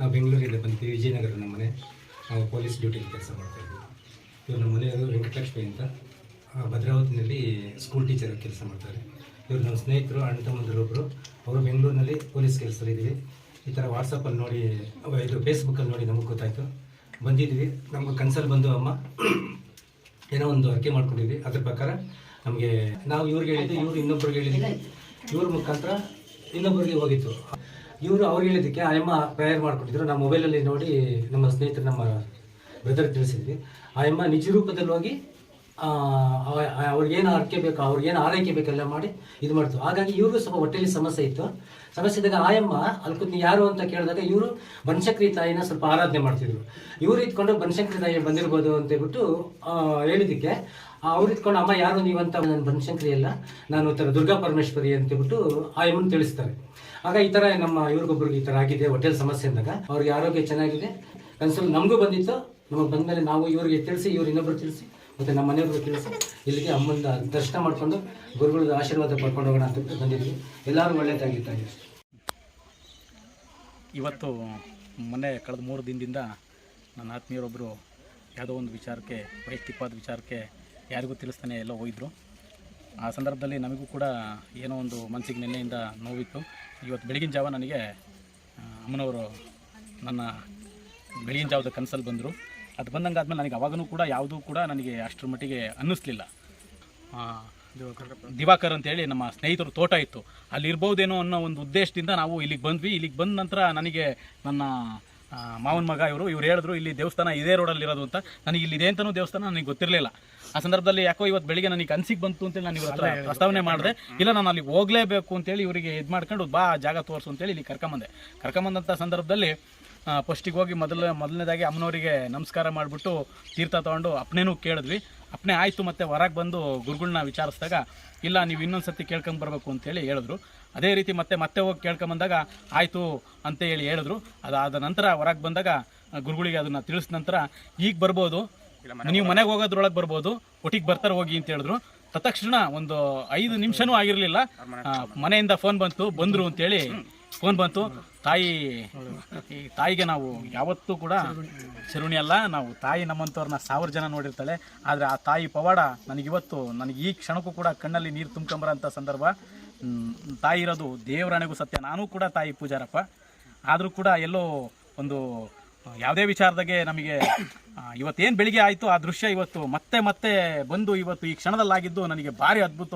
ನಾವು ಬೆಂಗಳೂರಿಂದ ಬಂದ್ವಿ. ವಿಜಯನಗರ ನಮ್ಮ ಮನೆ. ನಾವು ಪೊಲೀಸ್ ಡ್ಯೂಟಿಲಿ ಕೆಲಸ ಮಾಡ್ತಾಯಿದ್ವಿ. ಇವರು ನಮ್ಮ ಮನೆಯವರು ವೆಂಕಟಲಕ್ಷ್ಮಿ ಅಂತ ಭದ್ರಾವತಿನಲ್ಲಿ ಸ್ಕೂಲ್ ಟೀಚರ್ ಕೆಲಸ ಮಾಡ್ತಾರೆ. ಇವರು ನಮ್ಮ ಸ್ನೇಹಿತರು, ಅಣ್ಣ ತಮ್ಮಂದಿರೊಬ್ಬರು. ಅವರು ಬೆಂಗಳೂರಿನಲ್ಲಿ ಪೊಲೀಸ್ ಕೆಲಸದಲ್ಲಿದ್ದೀವಿ. ಈ ಥರ ವಾಟ್ಸಪ್ಪಲ್ಲಿ ನೋಡಿ, ಇದು ಫೇಸ್ಬುಕ್ಕಲ್ಲಿ ನೋಡಿ ನಮಗೆ ಗೊತ್ತಾಯಿತು, ಬಂದಿದ್ವಿ. ನಮ್ಗೆ ಕನ್ಸಲ್ಲಿ ಬಂದು ಅಮ್ಮ ಏನೋ ಒಂದು ಅರ್ಕೆ ಮಾಡ್ಕೊಂಡಿದ್ವಿ. ಅದ್ರ ಪ್ರಕಾರ ನಮಗೆ ನಾವು ಇವ್ರಿಗೆ ಹೇಳಿದ್ವಿ, ಇವರು ಇನ್ನೊಬ್ರಿಗೆ ಹೇಳಿದ್ವಿ, ಇವ್ರ ಮುಖಾಂತರ ಇನ್ನೊಬ್ಬರಿಗೆ ಹೋಗಿತ್ತು. ಇವರು ಅವ್ರು ಹೇಳಿದ್ದಕ್ಕೆ ಅಮ್ಮ ಪ್ರೇಯರ್ ಮಾಡ್ಕೊಟ್ಟಿದ್ರು. ನಾವು ಮೊಬೈಲಲ್ಲಿ ನೋಡಿ ನಮ್ಮ ಸ್ನೇಹಿತರು, ನಮ್ಮ ಬ್ರದರ್ ತಿಳಿಸಿದ್ವಿ. ಅಮ್ಮ ನಿಜ ರೂಪದಲ್ಲಿ ಹೋಗಿ ಅವ್ರಿಗೇನು ಅರ್ಕೆ ಬೇಕು, ಅವ್ರಿಗೇನು ಆರೈಕೆ ಬೇಕೆಲ್ಲ ಮಾಡಿ ಇದು ಮಾಡ್ತು. ಹಾಗಾಗಿ ಇವ್ರಿಗೂ ಸ್ವಲ್ಪ ಹೊಟ್ಟೆಯಲ್ಲಿ ಸಮಸ್ಯೆ ಇತ್ತು. ಸಮಸ್ಯೆ ಇದ್ದಾಗ ಆಯಮ್ಮ ಅಲ್ಲಿ ಕೂತ್ ಯಾರು ಅಂತ ಕೇಳಿದಾಗ ಇವರು ಬನಶಂಕರಿ ತಾಯಿನ ಸ್ವಲ್ಪ ಆರಾಧನೆ ಮಾಡ್ತಿದ್ರು. ಇವ್ರು ಇದ್ಕೊಂಡು ಬನಶಂಕರಿ ತಾಯಿ ಬಂದಿರ್ಬೋದು ಅಂತ ಹೇಳ್ಬಿಟ್ಟು ಹೇಳಿದ್ದಕ್ಕೆ ಅವ್ರು ಇದ್ಕೊಂಡು ಅಮ್ಮ ಯಾರು ನೀವಂತ, ನಾನು ಬನಶಂಕರಿ ಅಲ್ಲ, ನಾನು ಥರ ದುರ್ಗಾ ಪರಮೇಶ್ವರಿ ಅಂತ ಹೇಳ್ಬಿಟ್ಟು ಆಯಮ್ಮನ ತಿಳಿಸ್ತಾರೆ. ಆಗ ಈ ಥರ ನಮ್ಮ ಇವ್ರಿಗೊಬ್ರಿಗೆ ಈ ಥರ ಆಗಿದೆ, ಹೊಟ್ಟೆಲ್ ಸಮಸ್ಯೆ ಅಂದಾಗ ಅವ್ರಿಗೆ ಆರೋಗ್ಯ ಚೆನ್ನಾಗಿದೆ. ಕನ್ಸಲ್ಲಿ ನಮಗೂ ಬಂದಿತ್ತು. ನಮಗೆ ಬಂದಮೇಲೆ ನಾವು ಇವ್ರಿಗೆ ತಿಳಿಸಿ, ಇವ್ರು ಇನ್ನೊಬ್ರು ತಿಳಿಸಿ, ಮತ್ತು ನಮ್ಮ ಮನೆಯವ್ರಿಗೆ ತಿಳಿಸಿ ಇಲ್ಲಿಗೆ ಅಮ್ಮನ ದರ್ಶನ ಮಾಡಿಕೊಂಡು ಗುರುಗಳ ಆಶೀರ್ವಾದ ಪಡ್ಕೊಂಡು ಹೋಗೋಣ ಅಂತ ಬಂದಿದ್ವಿ. ಎಲ್ಲರೂ ಒಳ್ಳೆಯದಾಗಿತ್ತು. ಇವತ್ತು ಮೊನ್ನೆ ಕಳೆದ 3 ದಿನದಿಂದ ನನ್ನ ಆತ್ಮೀಯರೊಬ್ಬರು ಯಾವುದೋ ಒಂದು ವಿಚಾರಕ್ಕೆ, ವೈಯಕ್ತಿಕವಾದ ವಿಚಾರಕ್ಕೆ ಯಾರಿಗೂ ತಿಳಿಸ್ತಾನೆ ಎಲ್ಲೋ ಹೋಗಿದ್ರು. ಆ ಸಂದರ್ಭದಲ್ಲಿ ನಮಗೂ ಕೂಡ ಏನೋ ಒಂದು ಮನಸ್ಸಿಗೆ ನಿನ್ನೆಯಿಂದ ನೋವಿತ್ತು. ಇವತ್ತು ಬೆಳಗಿನ ಜಾವ ನನಗೆ ಅಮ್ಮನವರು ನನ್ನ ಬೆಳಗಿನ ಜಾವದ ಕನಸಲ್ಲಿ ಬಂದರು. ಅದು ಬಂದಂಗೆ ಆದಮೇಲೆ ನನಗೆ ಅವಾಗೂ ಕೂಡ ಯಾವುದೂ ಕೂಡ ನನಗೆ ಅಷ್ಟರ ಮಟ್ಟಿಗೆ ಅನ್ನಿಸ್ಲಿಲ್ಲ. ದಿವಾಕರ್ ಅಂತೇಳಿ ನಮ್ಮ ಸ್ನೇಹಿತರು ತೋಟ ಇತ್ತು, ಅಲ್ಲಿ ಇರ್ಬೋದೇನೋ ಅನ್ನೋ ಒಂದು ಉದ್ದೇಶದಿಂದ ನಾವು ಇಲ್ಲಿಗೆ ಬಂದ್ವಿ. ಇಲ್ಲಿಗೆ ಬಂದ ನಂತರ ನನಗೆ ನನ್ನ ಮಾವನ ಮಗ ಇವರು ಹೇಳಿದ್ರು, ಇಲ್ಲಿ ದೇವಸ್ಥಾನ ಇದೇ ರೋಡಲ್ಲಿ ಇರೋದು ಅಂತ. ನನಗೆ ಇಲ್ಲಿದೆ ಅಂತಲೂ ದೇವಸ್ಥಾನ ನನಗೆ ಗೊತ್ತಿರಲಿಲ್ಲ. ಆ ಸಂದರ್ಭದಲ್ಲಿ ಯಾಕೋ ಇವತ್ತು ಬೆಳಿಗ್ಗೆ ನನಗೆ ಅನ್ಸಿಗೆ ಬಂತು ಅಂತೇಳಿ ನಾನು ಇವ್ರ ಹತ್ರ ಪ್ರಸ್ತಾವನೆ ಮಾಡಿದೆ. ಇಲ್ಲ, ನಾನು ಅಲ್ಲಿಗೆ ಹೋಗಲೇಬೇಕು ಅಂತೇಳಿ ಇವರಿಗೆ ಇದು ಮಾಡ್ಕೊಂಡು ಬಾ ಜಾಗ ತೋರಿಸು ಅಂತೇಳಿ ಇಲ್ಲಿ ಕರ್ಕೊಂಬಂದಂಥ ಸಂದರ್ಭದಲ್ಲಿ ಫಸ್ಟಿಗೆ ಹೋಗಿ ಮೊದಲನೇದಾಗಿ ಅಮ್ಮನವರಿಗೆ ನಮಸ್ಕಾರ ಮಾಡಿಬಿಟ್ಟು ತೀರ್ಥ ತೊಗೊಂಡು ಅಪ್ಪನೇನೂ ಕೇಳಿದ್ವಿ. ಅಪ್ಪನೇ ಆಯಿತು. ಮತ್ತು ಹೊರಗೆ ಬಂದು ಗುರುಗಳನ್ನ ವಿಚಾರಿಸಿದಾಗ ಇಲ್ಲ, ನೀವು ಇನ್ನೊಂದು ಸರ್ತಿ ಕೇಳ್ಕೊಂಬರ್ಬೇಕು ಅಂತೇಳಿ ಹೇಳಿದ್ರು. ಅದೇ ರೀತಿ ಮತ್ತೆ ಹೋಗಿ ಕೇಳ್ಕೊಂಬಂದಾಗ ಆಯಿತು ಅಂತೇಳಿ ಹೇಳಿದ್ರು. ಅದಾದ ನಂತರ ಹೊರಗೆ ಬಂದಾಗ ಗುರುಗಳಿಗೆ ಅದನ್ನು ತಿಳಿಸಿದ ನಂತರ ಈಗ ಬರ್ಬೋದು, ನೀವು ಮನೆಗೆ ಹೋಗೋದ್ರೊಳಗೆ ಬರ್ಬೋದು, ಒಟ್ಟಿಗೆ ಬರ್ತಾರೆ ಹೋಗಿ ಅಂತ ಹೇಳಿದ್ರು. ತತ್ಕ್ಷಣ ಒಂದು 5 ನಿಮಿಷನೂ ಆಗಿರಲಿಲ್ಲ, ಮನೆಯಿಂದ ಫೋನ್ ಬಂತು, ಬಂದರು ಅಂತೇಳಿ ಫೋನ್ ಬಂತು. ತಾಯಿಗೆ ನಾವು ಯಾವತ್ತೂ ಕೂಡ ಶರುಣಿ ಅಲ್ಲ, ನಾವು ತಾಯಿ ನಮ್ಮಂಥವ್ರನ್ನ 1000 ಜನ ನೋಡಿರ್ತಾಳೆ. ಆದರೆ ಆ ತಾಯಿ ಪವಾಡ ನನಗಿವತ್ತು, ನನಗೆ ಈ ಕ್ಷಣಕ್ಕೂ ಕೂಡ ಕಣ್ಣಲ್ಲಿ ನೀರು ತುಂಬ್ಕೊಂಬರೋಂಥ ಸಂದರ್ಭ. ತಾಯಿ ಇರೋದು ದೇವರಾಣೆಗೂ ಸತ್ಯ. ನಾನು ಕೂಡ ತಾಯಿ ಪೂಜಾರಪ್ಪ. ಆದರೂ ಕೂಡ ಎಲ್ಲೋ ಒಂದು ಯಾವುದೇ ವಿಚಾರದಾಗೆ ನಮಗೆ ಇವತ್ತೇನು ಬೆಳಿಗ್ಗೆ ಆಯಿತು ಆ ದೃಶ್ಯ ಇವತ್ತು ಮತ್ತೆ ಬಂದು ಇವತ್ತು ಈ ಕ್ಷಣದಲ್ಲಾಗಿದ್ದು ನನಗೆ ಭಾರಿ ಅದ್ಭುತ